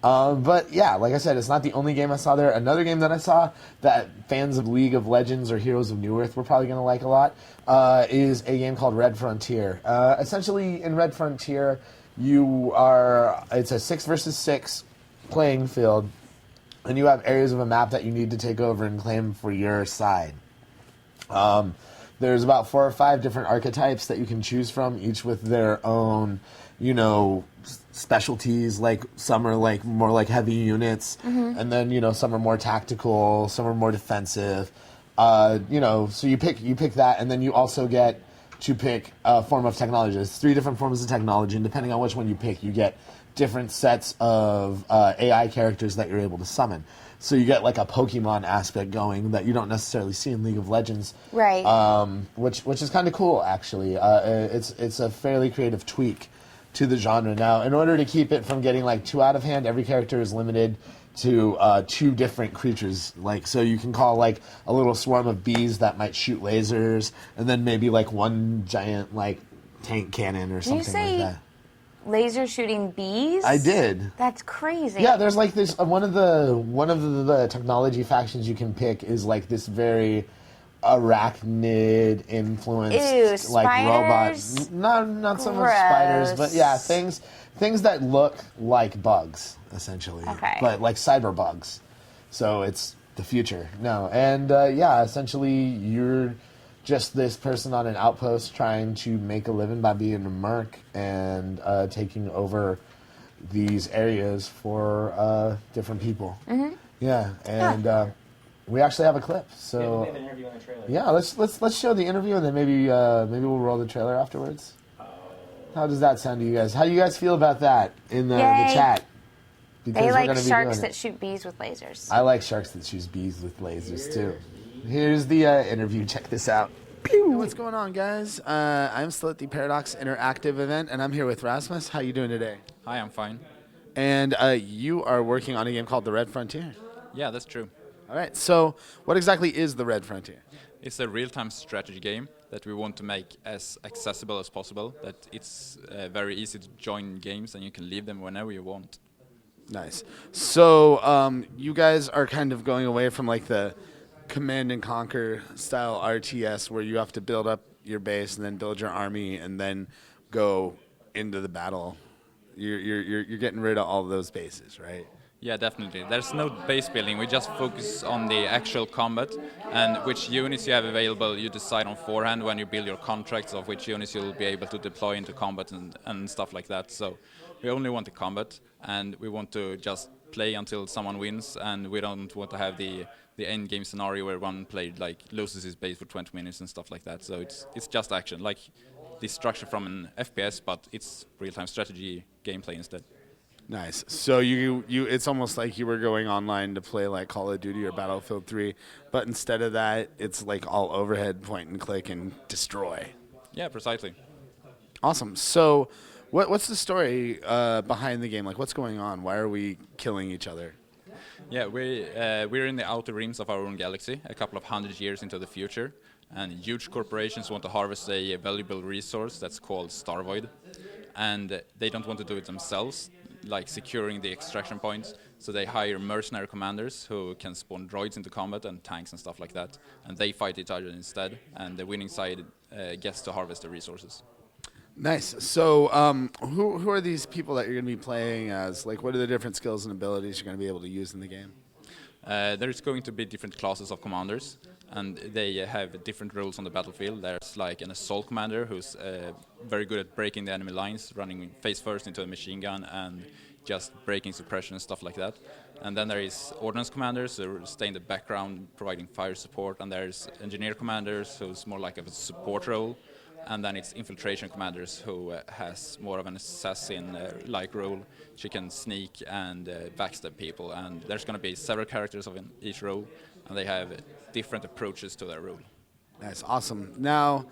But yeah, like I said, it's not the only game I saw there. Another game that I saw that fans of League of Legends or Heroes of New Earth were probably going to like a lot is a game called Red Frontier. Essentially, in Red Frontier, it's a 6 versus 6 playing field, and you have areas of a map that you need to take over and claim for your side. There's about 4 or 5 different archetypes that you can choose from, each with their own, specialties. Like some are like more like heavy units, and then some are more tactical, some are more defensive. So you pick that, and then you also get to pick a form of technology. There's 3 different forms of technology, and depending on which one you pick, you get different sets of AI characters that you're able to summon. So you get like a Pokemon aspect going that you don't necessarily see in League of Legends, right? Which is kind of cool, actually. It's a fairly creative tweak to the genre. Now, in order to keep it from getting like too out of hand, every character is limited to 2 different creatures. Like, so you can call like a little swarm of bees that might shoot lasers, and then maybe like one giant like tank cannon or something like that. Laser shooting bees? I did. That's crazy. Yeah, there's like this one of the technology factions you can pick is like this very arachnid influenced like robots. Not so much spiders, but yeah, things that look like bugs essentially. Okay. But like cyber bugs. So it's the future. No. And essentially you're just this person on an outpost trying to make a living by being a merc and taking over these areas for different people. Mm-hmm. Yeah, and we actually have a clip. So we have an interview on the trailer. Yeah, let's show the interview, and then maybe we'll roll the trailer afterwards. How does that sound to you guys? How do you guys feel about that in the chat? Because they like sharks that shoot bees with lasers. I like sharks that shoot bees with lasers too. Here's the interview. Check this out. Hey, what's going on, guys? I'm still at the Paradox Interactive event, and I'm here with Rasmus. How you doing today? Hi, I'm fine. And you are working on a game called The Red Frontier. Yeah, that's true. All right. So what exactly is The Red Frontier? It's a real-time strategy game that we want to make as accessible as possible, that it's very easy to join games and you can leave them whenever you want. Nice. So you guys are kind of going away from like the Command and Conquer style RTS where you have to build up your base and then build your army and then go into the battle. You're getting rid of all of those bases, right? Yeah, definitely. There's no base building. We just focus on the actual combat and which units you have available. You decide on forehand when you build your contracts of which units you'll be able to deploy into combat and stuff like that. So we only want the combat and we want to just play until someone wins, and we don't want to have the end game scenario where one player like loses his base for 20 minutes and stuff like that. So it's just action, like the structure from an FPS, but it's real-time strategy gameplay instead. Nice. So you it's almost like you were going online to play like Call of Duty or Battlefield 3, but instead of that, it's like all overhead, point and click, and destroy. Yeah, precisely. Awesome. So what's the story behind the game? Like, what's going on? Why are we killing each other? Yeah, we're in the outer rims of our own galaxy, a couple of 100 years into the future, and huge corporations want to harvest a valuable resource that's called Starvoid, and they don't want to do it themselves, like securing the extraction points, so they hire mercenary commanders who can spawn droids into combat and tanks and stuff like that, and they fight each other instead, and the winning side gets to harvest the resources. Nice. So who are these people that you're going to be playing as? Like, what are the different skills and abilities you're going to be able to use in the game? There's going to be different classes of commanders, and they have different roles on the battlefield. There's like an assault commander who's very good at breaking the enemy lines, running face first into a machine gun and just breaking suppression and stuff like that. And then there is ordnance commanders who stay in the background providing fire support, and there's engineer commanders who's more like a support role. And then it's infiltration commanders who has more of an assassin-like role. She can sneak and backstab people, and there's going to be several characters of each role, and they have different approaches to their role. That's awesome. Now,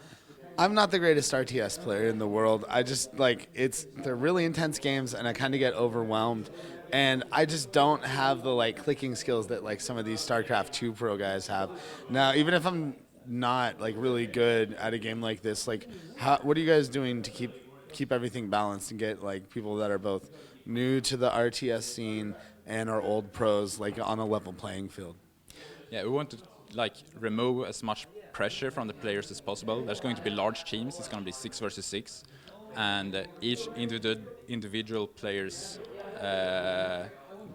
I'm not the greatest RTS player in the world. I just they're really intense games, and I kind of get overwhelmed. And I just don't have the clicking skills that some of these StarCraft 2 pro guys have. Now, even if I'm not really good at a game like this, what are you guys doing to keep everything balanced and get people that are both new to the RTS scene and are old pros, like on a level playing field? Yeah, we want to like remove as much pressure from the players as possible. There's going to be large teams. It's going to be 6 versus 6, and each individual player's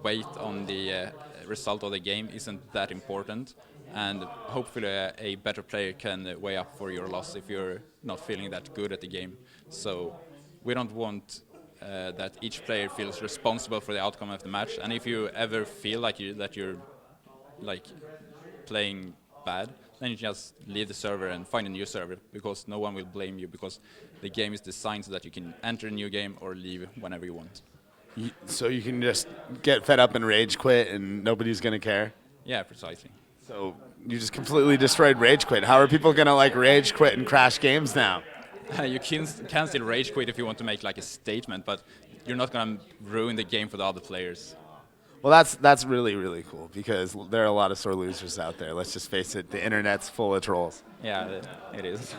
weight on the result of the game isn't that important. And hopefully a better player can weigh up for your loss if you're not feeling that good at the game. So we don't want that each player feels responsible for the outcome of the match. And if you ever feel like you're like playing bad, then you just leave the server and find a new server, because no one will blame you, because the game is designed so that you can enter a new game or leave whenever you want. So you can just get fed up and rage quit and nobody's going to care? Yeah, precisely. So you just completely destroyed rage quit. How are people going to like rage quit and crash games now? You can still rage quit if you want to make like a statement, but you're not going to ruin the game for the other players. Well, that's really, really cool, because there are a lot of sore losers out there. Let's just face it, the internet's full of trolls. Yeah, it is.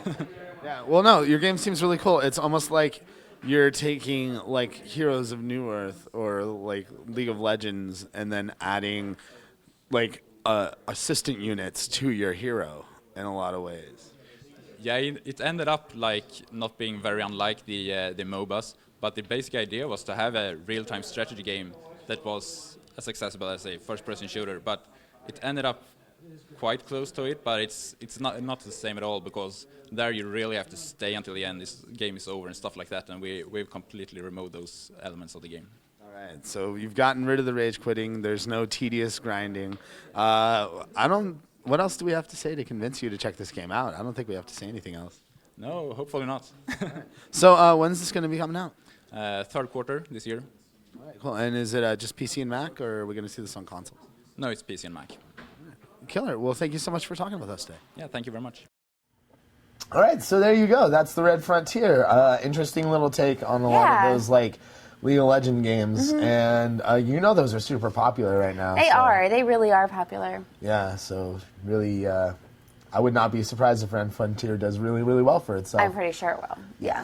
Yeah, well, no, your game seems really cool. It's almost like you're taking like Heroes of New Earth or like League of Legends and then adding like assistant units to your hero in a lot of ways. Yeah, it ended up like not being very unlike the MOBAs, but the basic idea was to have a real-time strategy game that was as accessible as a first-person shooter. But it ended up quite close to it, but it's not the same at all, because there you really have to stay until the end. This game is over and stuff like that, and we've completely removed those elements of the game. All right, so you've gotten rid of the rage quitting. There's no tedious grinding. What else do we have to say to convince you to check this game out? I don't think we have to say anything else. No, hopefully not. So when's this going to be coming out? Third quarter this year. All right, cool. And is it just PC and Mac, or are we going to see this on consoles? No, it's PC and Mac. Killer. Well, thank you so much for talking with us today. Yeah, thank you very much. All right, so there you go. That's the Red Frontier. Interesting little take on a lot of those like League of Legends games, and those are super popular right now. They are. They really are popular. Yeah, so really, I would not be surprised if Red Frontier does really, really well for itself. I'm pretty sure it will. Yeah.